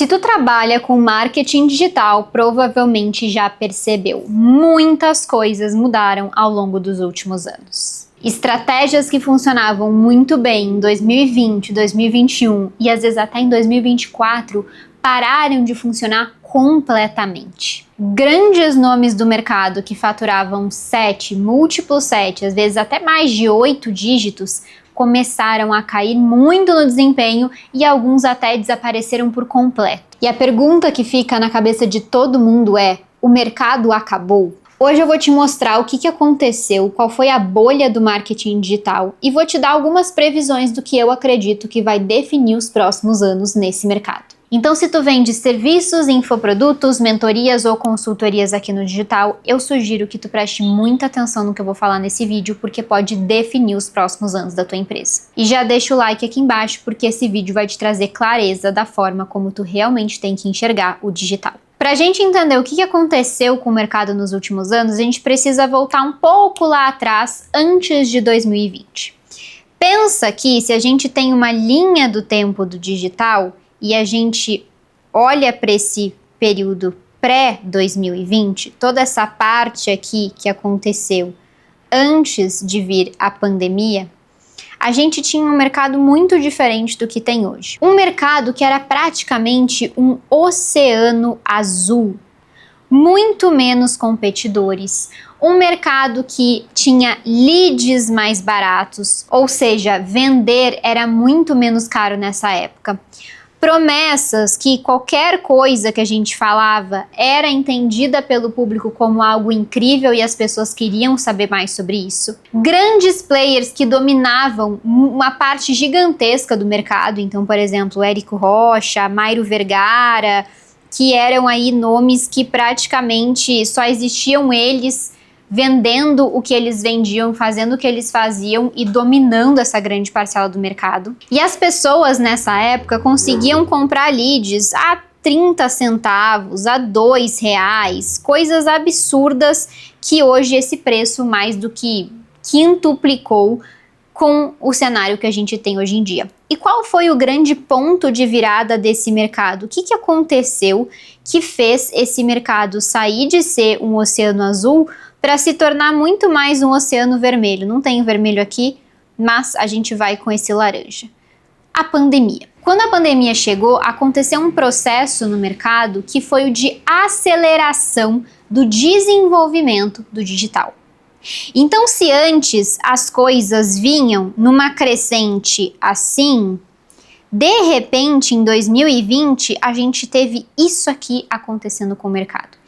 Se tu trabalha com marketing digital, provavelmente já percebeu, muitas coisas mudaram ao longo dos últimos anos. Estratégias que funcionavam muito bem em 2020, 2021 e às vezes até em 2024 pararam de funcionar completamente. Grandes nomes do mercado que faturavam 7, múltiplos 7, às vezes até mais de 8 dígitos, começaram a cair muito no desempenho e alguns até desapareceram por completo. E a pergunta que fica na cabeça de todo mundo é: o mercado acabou? Hoje eu vou te mostrar o que aconteceu, qual foi a bolha do marketing digital e vou te dar algumas previsões do que eu acredito que vai definir os próximos anos nesse mercado. Então, se tu vende serviços, infoprodutos, mentorias ou consultorias aqui no digital, eu sugiro que tu preste muita atenção no que eu vou falar nesse vídeo, porque pode definir os próximos anos da tua empresa. E já deixa o like aqui embaixo, porque esse vídeo vai te trazer clareza da forma como tu realmente tem que enxergar o digital. Para a gente entender o que aconteceu com o mercado nos últimos anos, a gente precisa voltar um pouco lá atrás, antes de 2020. Pensa que se a gente tem uma linha do tempo do digital e a gente olha para esse período pré-2020, toda essa parte aqui que aconteceu antes de vir a pandemia, a gente tinha um mercado muito diferente do que tem hoje. Um mercado que era praticamente um oceano azul, muito menos competidores, um mercado que tinha leads mais baratos, ou seja, vender era muito menos caro nessa época. Promessas que qualquer coisa que a gente falava era entendida pelo público como algo incrível e as pessoas queriam saber mais sobre isso. Grandes players que dominavam uma parte gigantesca do mercado, então, por exemplo, Érico Rocha, Mairo Vergara, que eram aí nomes que praticamente só existiam eles vendendo o que eles vendiam, fazendo o que eles faziam e dominando essa grande parcela do mercado. E as pessoas nessa época conseguiam comprar leads a 30 centavos, a R$2, coisas absurdas que hoje esse preço mais do que quintuplicou com o cenário que a gente tem hoje em dia. E qual foi o grande ponto de virada desse mercado? O que aconteceu que fez esse mercado sair de ser um oceano azul para se tornar muito mais um oceano vermelho? Não tem vermelho aqui, mas a gente vai com esse laranja. A pandemia. Quando a pandemia chegou, aconteceu um processo no mercado que foi o de aceleração do desenvolvimento do digital. Então, se antes as coisas vinham numa crescente assim, de repente, em 2020, a gente teve isso aqui acontecendo com o mercado.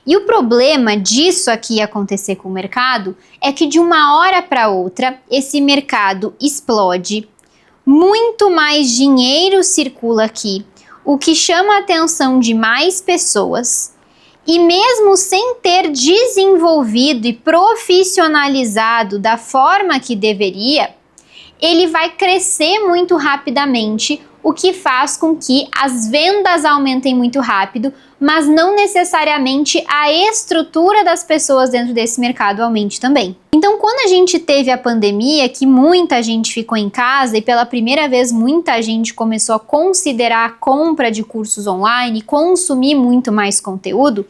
E o problema disso aqui acontecer com o mercado é que de uma hora para outra, esse mercado explode, muito mais dinheiro circula aqui, o que chama a atenção de mais pessoas. E mesmo sem ter desenvolvido e profissionalizado da forma que deveria, ele vai crescer muito rapidamente, o que faz com que as vendas aumentem muito rápido, mas não necessariamente a estrutura das pessoas dentro desse mercado aumente também. Então, quando a gente teve a pandemia, que muita gente ficou em casa e pela primeira vez muita gente começou a considerar a compra de cursos online, consumir muito mais conteúdo,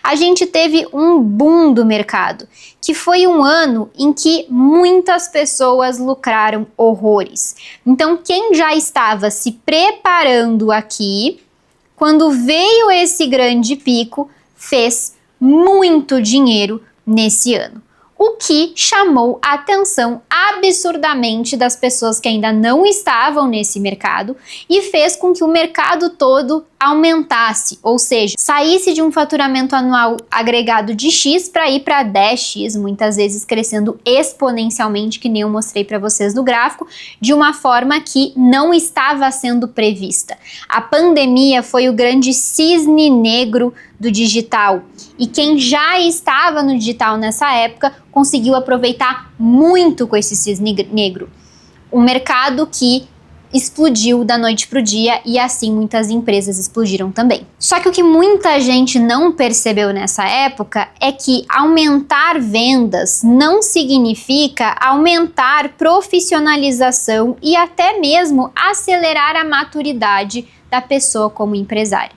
a gente teve um boom do mercado, que foi um ano em que muitas pessoas lucraram horrores. Então, quem já estava se preparando aqui, quando veio esse grande pico, fez muito dinheiro nesse ano. O que chamou a atenção absurdamente das pessoas que ainda não estavam nesse mercado e fez com que o mercado todo aumentasse, ou seja, saísse de um faturamento anual agregado de X para ir para 10X, muitas vezes crescendo exponencialmente, que nem eu mostrei para vocês no gráfico, de uma forma que não estava sendo prevista. A pandemia foi o grande cisne negro do digital e quem já estava no digital nessa época conseguiu aproveitar muito com esse cisne negro. Um mercado que explodiu da noite para o dia e assim muitas empresas explodiram também. Só que o que muita gente não percebeu nessa época é que aumentar vendas não significa aumentar profissionalização e até mesmo acelerar a maturidade da pessoa como empresária.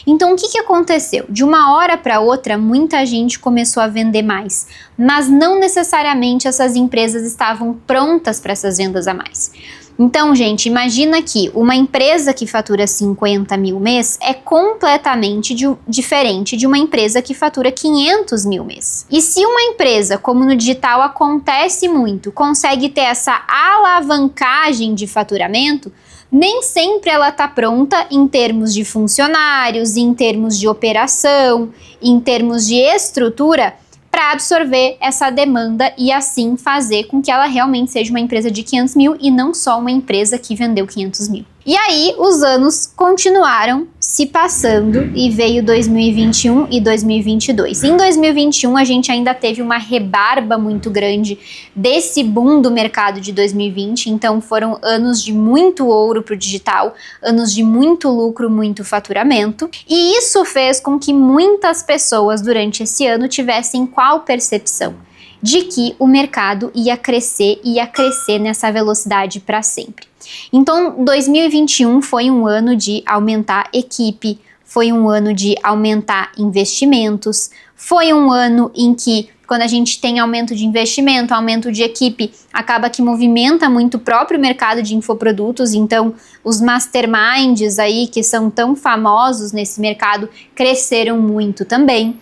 Então, o que aconteceu? De uma hora para outra, muita gente começou a vender mais, mas não necessariamente essas empresas estavam prontas para essas vendas a mais. Então, gente, imagina que uma empresa que fatura 50 mil mês é completamente diferente de uma empresa que fatura 500 mil mês. E se uma empresa, como no digital acontece muito, consegue ter essa alavancagem de faturamento, nem sempre ela está pronta em termos de funcionários, em termos de operação, em termos de estrutura, para absorver essa demanda e assim fazer com que ela realmente seja uma empresa de 500 mil e não só uma empresa que vendeu 500 mil. E aí os anos continuaram se passando e veio 2021 e 2022. Em 2021 a gente ainda teve uma rebarba muito grande desse boom do mercado de 2020, então foram anos de muito ouro para o digital, anos de muito lucro, muito faturamento, e isso fez com que muitas pessoas durante esse ano tivessem qual percepção? De que o mercado ia crescer nessa velocidade para sempre. Então, 2021 foi um ano de aumentar equipe, foi um ano de aumentar investimentos, foi um ano em que, quando a gente tem aumento de investimento, aumento de equipe, acaba que movimenta muito o próprio mercado de infoprodutos, então os masterminds aí, que são tão famosos nesse mercado, cresceram muito também.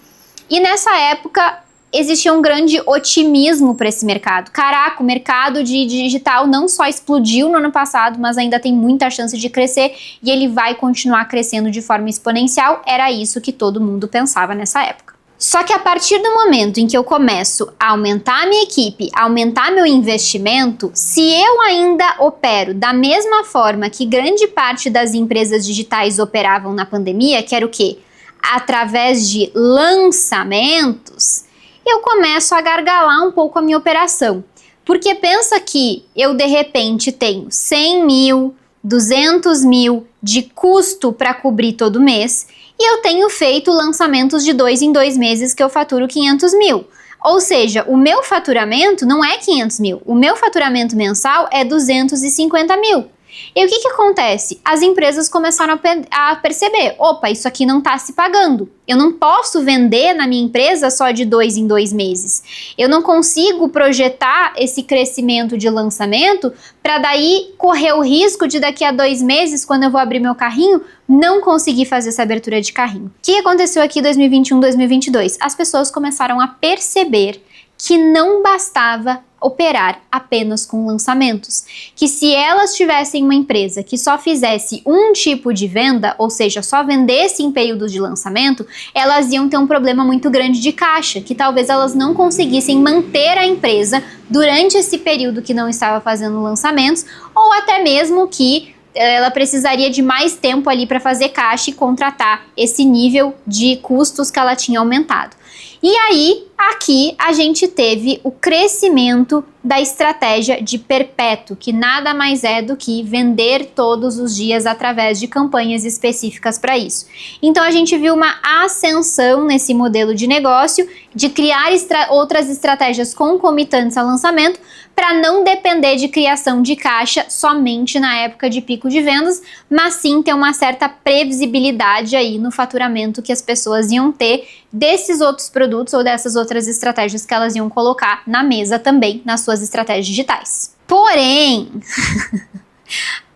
E nessa época, existia um grande otimismo para esse mercado. Caraca, o mercado de digital não só explodiu no ano passado, mas ainda tem muita chance de crescer e ele vai continuar crescendo de forma exponencial. Era isso que todo mundo pensava nessa época. Só que a partir do momento em que eu começo a aumentar a minha equipe, a aumentar meu investimento, se eu ainda opero da mesma forma que grande parte das empresas digitais operavam na pandemia, que era o quê? Através de lançamentos, eu começo a gargalar um pouco a minha operação. Porque pensa que eu, de repente, tenho 100 mil, 200 mil de custo para cobrir todo mês e eu tenho feito lançamentos de 2 em 2 meses que eu faturo 500 mil. Ou seja, o meu faturamento não é 500 mil, o meu faturamento mensal é 250 mil. E o que acontece? As empresas começaram a perceber, opa, isso aqui não está se pagando. Eu não posso vender na minha empresa só de 2 em 2 meses. Eu não consigo projetar esse crescimento de lançamento para daí correr o risco de daqui a 2 meses, quando eu vou abrir meu carrinho, não conseguir fazer essa abertura de carrinho. O que aconteceu aqui em 2021, 2022? As pessoas começaram a perceber que não bastava operar apenas com lançamentos, que se elas tivessem uma empresa que só fizesse um tipo de venda, ou seja, só vendesse em períodos de lançamento, elas iam ter um problema muito grande de caixa, que talvez elas não conseguissem manter a empresa durante esse período que não estava fazendo lançamentos, ou até mesmo que ela precisaria de mais tempo ali para fazer caixa e contratar esse nível de custos que ela tinha aumentado. E aí, aqui a gente teve o crescimento da estratégia de perpétuo, que nada mais é do que vender todos os dias através de campanhas específicas para isso. Então a gente viu uma ascensão nesse modelo de negócio, de criar outras estratégias concomitantes ao lançamento, para não depender de criação de caixa somente na época de pico de vendas, mas sim ter uma certa previsibilidade aí no faturamento que as pessoas iam ter desses outros produtos ou dessas outras estratégias que elas iam colocar na mesa também nas suas estratégias digitais. Porém,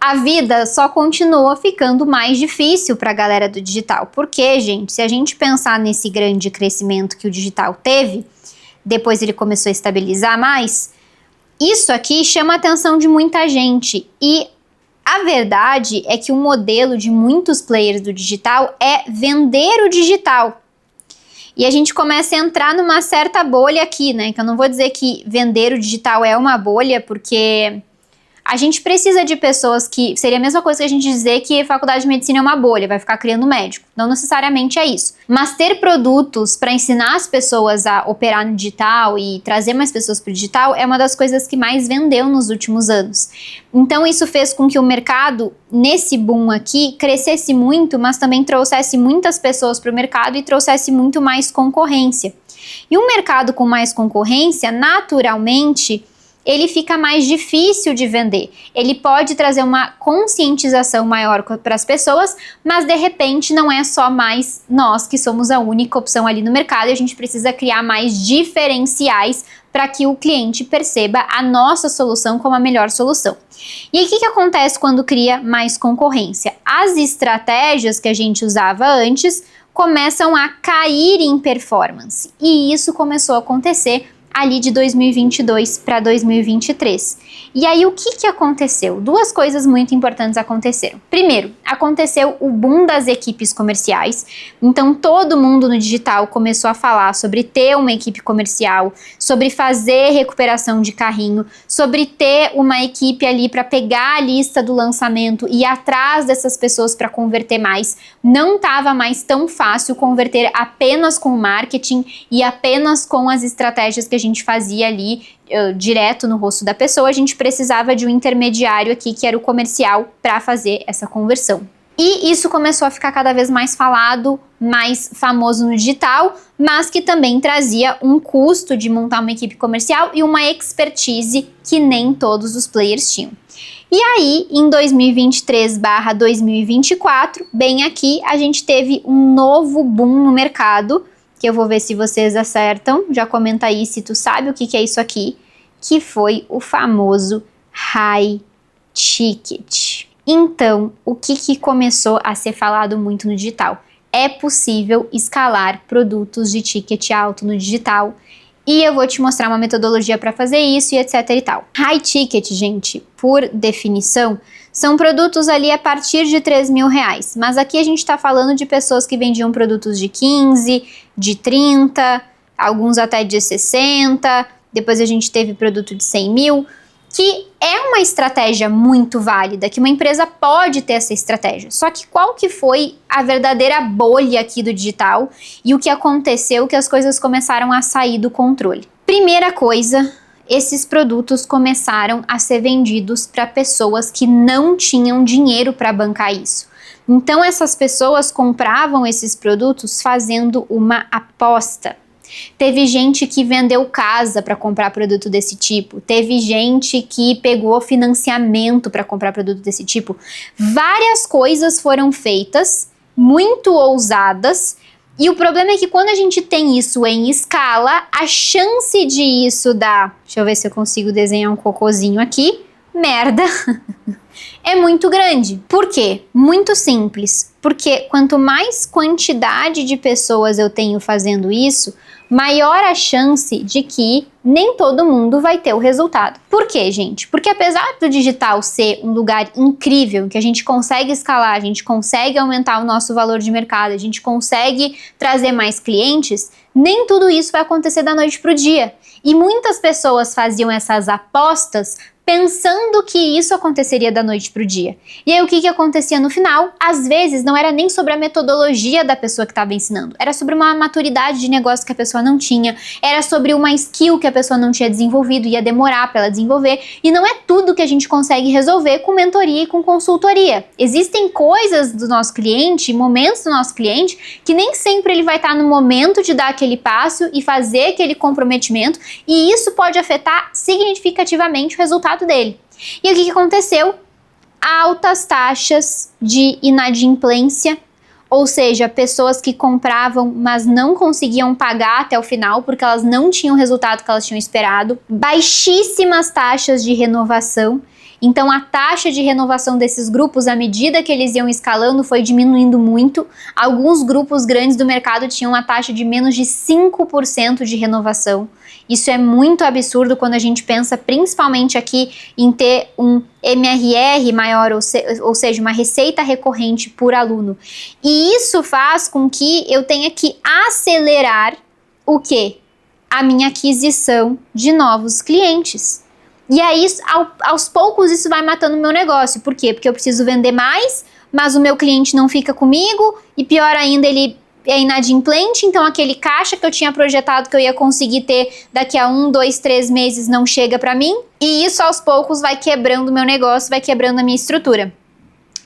a vida só continua ficando mais difícil para a galera do digital. Porque, gente, se a gente pensar nesse grande crescimento que o digital teve, depois ele começou a estabilizar mais, isso aqui chama a atenção de muita gente. E a verdade é que o modelo de muitos players do digital é vender o digital. E a gente começa a entrar numa certa bolha aqui, né? Que eu não vou dizer que vender o digital é uma bolha, porque a gente precisa de pessoas que... Seria a mesma coisa que a gente dizer que a faculdade de medicina é uma bolha, vai ficar criando médico. Não necessariamente é isso. Mas ter produtos para ensinar as pessoas a operar no digital e trazer mais pessoas para o digital é uma das coisas que mais vendeu nos últimos anos. Então isso fez com que o mercado, nesse boom aqui, crescesse muito, mas também trouxesse muitas pessoas para o mercado e trouxesse muito mais concorrência. E um mercado com mais concorrência, naturalmente, ele fica mais difícil de vender. Ele pode trazer uma conscientização maior para as pessoas, mas de repente não é só mais nós que somos a única opção ali no mercado e a gente precisa criar mais diferenciais para que o cliente perceba a nossa solução como a melhor solução. E aí, o que acontece quando cria mais concorrência? As estratégias que a gente usava antes começam a cair em performance. E isso começou a acontecer ali de 2022 para 2023. E aí o que aconteceu? Duas coisas muito importantes aconteceram. Primeiro, aconteceu o boom das equipes comerciais. Então todo mundo no digital começou a falar sobre ter uma equipe comercial, sobre fazer recuperação de carrinho, sobre ter uma equipe ali para pegar a lista do lançamento e ir atrás dessas pessoas para converter mais. Não estava mais tão fácil converter apenas com o marketing e apenas com as estratégias que a gente fazia ali direto no rosto da pessoa. A gente precisava de um intermediário aqui, que era o comercial, para fazer essa conversão. E isso começou a ficar cada vez mais falado, mais famoso no digital, mas que também trazia um custo de montar uma equipe comercial e uma expertise que nem todos os players tinham. E aí, em 2023/2024, bem aqui, a gente teve um novo boom no mercado, que eu vou ver se vocês acertam. Já comenta aí se tu sabe o que é isso aqui, que foi o famoso high ticket. Então, o que começou a ser falado muito no digital? É possível escalar produtos de ticket alto no digital, e eu vou te mostrar uma metodologia para fazer isso e etc e tal. High ticket, gente, por definição, são produtos ali a partir de R$3.000, mas aqui a gente está falando de pessoas que vendiam produtos de 15, de 30, alguns até de 60, depois a gente teve produto de 100 mil, que é uma estratégia muito válida, que uma empresa pode ter essa estratégia. Só que qual que foi a verdadeira bolha aqui do digital e o que aconteceu que as coisas começaram a sair do controle? Primeira coisa, esses produtos começaram a ser vendidos para pessoas que não tinham dinheiro para bancar isso. Então essas pessoas compravam esses produtos fazendo uma aposta. Teve gente que vendeu casa para comprar produto desse tipo, teve gente que pegou financiamento para comprar produto desse tipo. Várias coisas foram feitas, muito ousadas, e o problema é que quando a gente tem isso em escala, a chance de isso dar, deixa eu ver se eu consigo desenhar um cocôzinho aqui, merda, é muito grande. Por quê? Muito simples, porque quanto mais quantidade de pessoas eu tenho fazendo isso, maior a chance de que nem todo mundo vai ter o resultado. Por quê, gente? Porque apesar do digital ser um lugar incrível, que a gente consegue escalar, a gente consegue aumentar o nosso valor de mercado, a gente consegue trazer mais clientes, nem tudo isso vai acontecer da noite pro dia. E muitas pessoas faziam essas apostas pensando que isso aconteceria da noite para o dia. E aí o que acontecia no final? Às vezes não era nem sobre a metodologia da pessoa que estava ensinando, era sobre uma maturidade de negócio que a pessoa não tinha, era sobre uma skill que a pessoa não tinha desenvolvido, ia demorar para ela desenvolver, e não é tudo que a gente consegue resolver com mentoria e com consultoria. Existem coisas do nosso cliente, momentos do nosso cliente, que nem sempre ele vai estar no momento de dar aquele passo e fazer aquele comprometimento, e isso pode afetar significativamente o resultado dele. E o que aconteceu? Altas taxas de inadimplência, ou seja, pessoas que compravam, mas não conseguiam pagar até o final porque elas não tinham o resultado que elas tinham esperado. Baixíssimas taxas de renovação. Então a taxa de renovação desses grupos, à medida que eles iam escalando, foi diminuindo muito. Alguns grupos grandes do mercado tinham uma taxa de menos de 5% de renovação. Isso é muito absurdo quando a gente pensa principalmente aqui em ter um MRR maior, ou seja, uma receita recorrente por aluno. E isso faz com que eu tenha que acelerar o quê? A minha aquisição de novos clientes. E aí, aos poucos, isso vai matando o meu negócio. Por quê? Porque eu preciso vender mais, mas o meu cliente não fica comigo, e pior ainda, ele é inadimplente, então aquele caixa que eu tinha projetado que eu ia conseguir ter daqui a 1, 2, 3 meses não chega para mim, e isso aos poucos vai quebrando o meu negócio, vai quebrando a minha estrutura.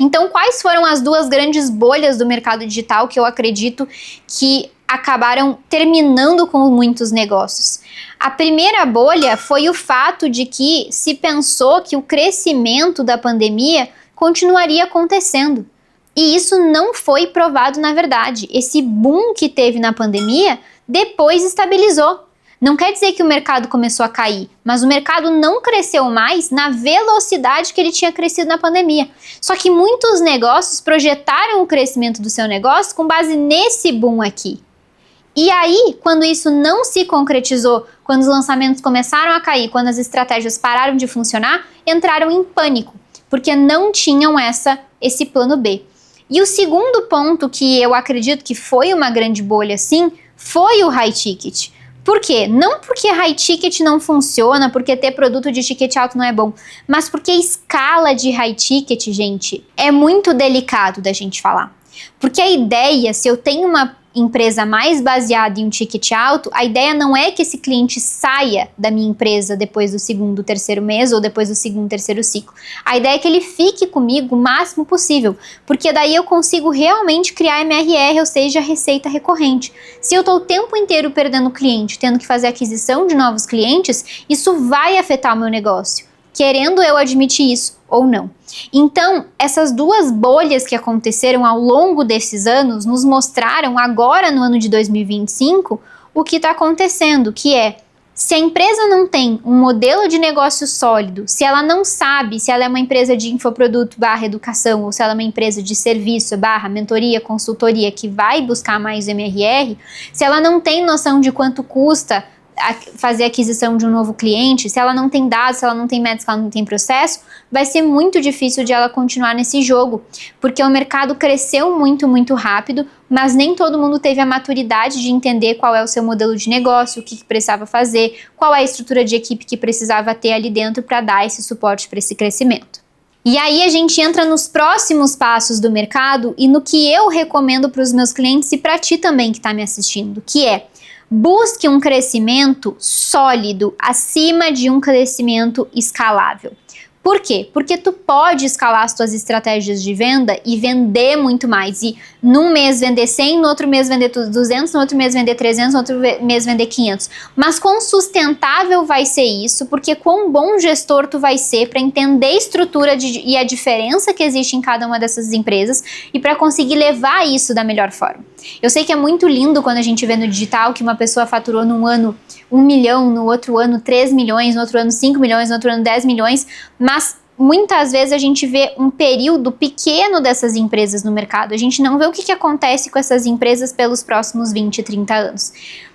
Então, quais foram as duas grandes bolhas do mercado digital que eu acredito que acabaram terminando com muitos negócios. A primeira bolha foi o fato de que se pensou que o crescimento da pandemia continuaria acontecendo. E isso não foi provado na verdade. Esse boom que teve na pandemia depois estabilizou. Não quer dizer que o mercado começou a cair, mas o mercado não cresceu mais na velocidade que ele tinha crescido na pandemia. Só que muitos negócios projetaram o crescimento do seu negócio com base nesse boom aqui. E aí, quando isso não se concretizou, quando os lançamentos começaram a cair, quando as estratégias pararam de funcionar, entraram em pânico, porque não tinham esse plano B. E o segundo ponto que eu acredito que foi uma grande bolha, sim, foi o high ticket. Por quê? Não porque high ticket não funciona, porque ter produto de ticket alto não é bom, mas porque a escala de high ticket, gente, é muito delicado da gente falar. Porque a ideia, se eu tenho uma empresa mais baseada em um ticket alto, a ideia não é que esse cliente saia da minha empresa depois do segundo, terceiro mês ou depois do segundo, terceiro ciclo. A ideia é que ele fique comigo o máximo possível, porque daí eu consigo realmente criar MRR, ou seja, receita recorrente. Se eu estou o tempo inteiro perdendo cliente, tendo que fazer aquisição de novos clientes, isso vai afetar o meu negócio, querendo eu admitir isso ou não. Então, essas duas bolhas que aconteceram ao longo desses anos nos mostraram agora no ano de 2025 o que está acontecendo, que é, se a empresa não tem um modelo de negócio sólido, se ela não sabe se ela é uma empresa de infoproduto / educação ou se ela é uma empresa de serviço / mentoria, consultoria que vai buscar mais MRR, se ela não tem noção de quanto custa fazer a aquisição de um novo cliente, se ela não tem dados, se ela não tem métricas, se ela não tem processo, vai ser muito difícil de ela continuar nesse jogo, porque o mercado cresceu muito, muito rápido, mas nem todo mundo teve a maturidade de entender qual é o seu modelo de negócio, o que precisava fazer, qual é a estrutura de equipe que precisava ter ali dentro para dar esse suporte para esse crescimento. E aí a gente entra nos próximos passos do mercado e no que eu recomendo para os meus clientes e para ti também que está me assistindo, que é: busque um crescimento sólido acima de um crescimento escalável. Por quê? Porque tu pode escalar as tuas estratégias de venda e vender muito mais. E num mês vender 100, no outro mês vender 200, no outro mês vender 300, no outro mês vender 500. Mas quão sustentável vai ser isso? Porque quão bom gestor tu vai ser para entender a estrutura e a diferença que existe em cada uma dessas empresas e para conseguir levar isso da melhor forma. Eu sei que é muito lindo quando a gente vê no digital que uma pessoa faturou num ano 1 milhão, no outro ano 3 milhões, no outro ano 5 milhões, no outro ano 10 milhões, mas muitas vezes a gente vê um período pequeno dessas empresas no mercado. A gente não vê o que acontece com essas empresas pelos próximos 20, 30 anos.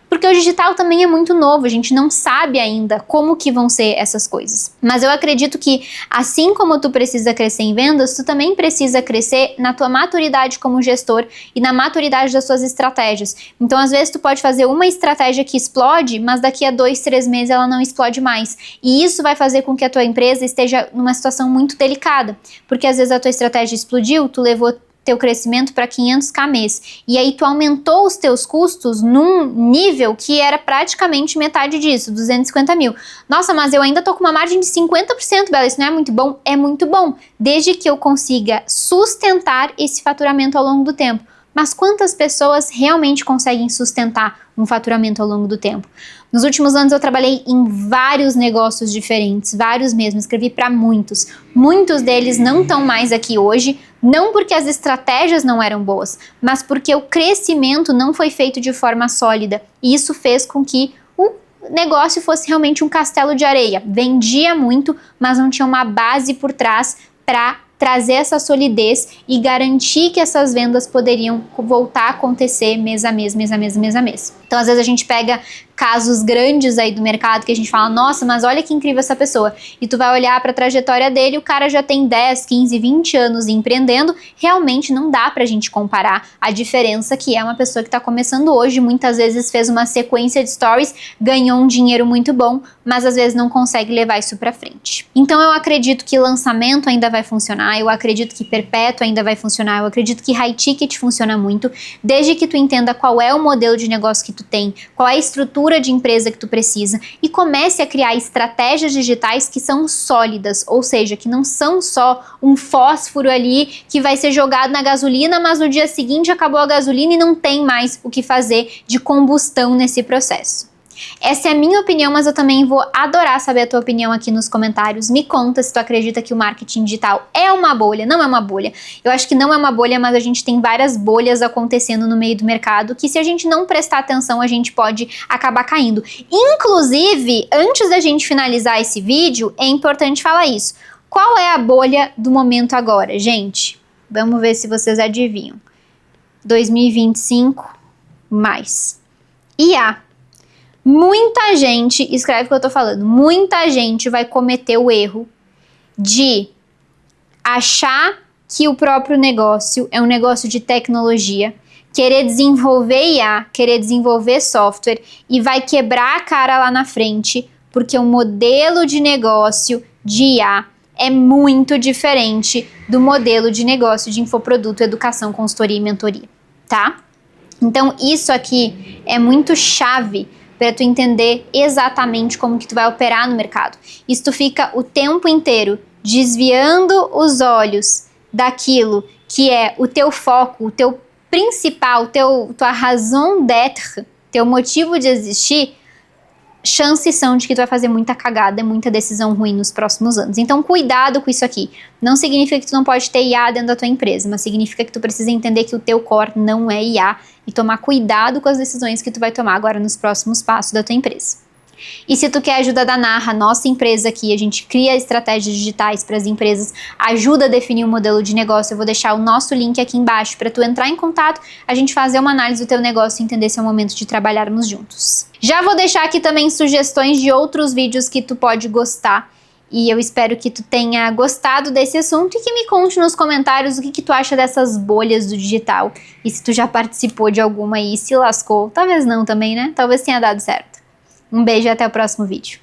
Porque o digital também é muito novo, a gente não sabe ainda como que vão ser essas coisas. Mas eu acredito que, assim como tu precisa crescer em vendas, tu também precisa crescer na tua maturidade como gestor e na maturidade das suas estratégias. Então, às vezes, tu pode fazer uma estratégia que explode, mas daqui a 2, 3 meses ela não explode mais. E isso vai fazer com que a tua empresa esteja numa situação muito delicada. Porque, às vezes, a tua estratégia explodiu, tu levou teu crescimento para 500k mês, e aí tu aumentou os teus custos num nível que era praticamente metade disso, 250 mil. Nossa, mas eu ainda tô com uma margem de 50%, Bela, isso não é muito bom? É muito bom, desde que eu consiga sustentar esse faturamento ao longo do tempo. Mas quantas pessoas realmente conseguem sustentar um faturamento ao longo do tempo? Nos últimos anos eu trabalhei em vários negócios diferentes, vários mesmo, escrevi para muitos. Muitos deles não estão mais aqui hoje, não porque as estratégias não eram boas, mas porque o crescimento não foi feito de forma sólida. E isso fez com que o negócio fosse realmente um castelo de areia. Vendia muito, mas não tinha uma base por trás para trazer essa solidez e garantir que essas vendas poderiam voltar a acontecer mês a mês, mês a mês, mês a mês. Então, às vezes a gente pega casos grandes aí do mercado que a gente fala, nossa, mas olha que incrível essa pessoa. E tu vai olhar para a trajetória dele, o cara já tem 10, 15, 20 anos empreendendo. Realmente não dá pra gente comparar a diferença que é uma pessoa que está começando hoje, muitas vezes fez uma sequência de stories, ganhou um dinheiro muito bom, mas às vezes não consegue levar isso pra frente. Então eu acredito que lançamento ainda vai funcionar, eu acredito que perpétuo ainda vai funcionar, eu acredito que high ticket funciona muito, desde que tu entenda qual é o modelo de negócio que tu tem, qual é a estrutura cultura de empresa que tu precisa e comece a criar estratégias digitais que são sólidas, ou seja, que não são só um fósforo ali que vai ser jogado na gasolina, mas no dia seguinte acabou a gasolina e não tem mais o que fazer de combustão nesse processo. Essa é a minha opinião, mas eu também vou adorar saber a tua opinião aqui nos comentários. Me conta se tu acredita que o marketing digital é uma bolha, não é uma bolha. Eu acho que não é uma bolha, mas a gente tem várias bolhas acontecendo no meio do mercado que, se a gente não prestar atenção, a gente pode acabar caindo. Inclusive, antes da gente finalizar esse vídeo, é importante falar isso. Qual é a bolha do momento agora, gente? Vamos ver se vocês adivinham. 2025 mais IA. Muita gente, escreve o que eu tô falando, muita gente vai cometer o erro de achar que o próprio negócio é um negócio de tecnologia, querer desenvolver IA, querer desenvolver software e vai quebrar a cara lá na frente, porque o modelo de negócio de IA é muito diferente do modelo de negócio de infoproduto, educação, consultoria e mentoria, tá? Então isso aqui é muito chave para tu entender exatamente como que tu vai operar no mercado. Isso tu fica o tempo inteiro desviando os olhos daquilo que é o teu foco, o teu principal, tua raison d'être, teu motivo de existir, chances são de que tu vai fazer muita cagada, muita decisão ruim nos próximos anos. Então cuidado com isso aqui. Não significa que tu não pode ter IA dentro da tua empresa, mas significa que tu precisa entender que o teu core não é IA e tomar cuidado com as decisões que tu vai tomar agora nos próximos passos da tua empresa. E se tu quer ajuda da Narra, nossa empresa aqui, a gente cria estratégias digitais para as empresas, ajuda a definir um modelo de negócio. Eu vou deixar o nosso link aqui embaixo para tu entrar em contato, a gente fazer uma análise do teu negócio e entender se é o momento de trabalharmos juntos. Já vou deixar aqui também sugestões de outros vídeos que tu pode gostar. E eu espero que tu tenha gostado desse assunto e que me conte nos comentários o que tu acha dessas bolhas do digital. E se tu já participou de alguma e se lascou. Talvez não também, né? Talvez tenha dado certo. Um beijo e até o próximo vídeo.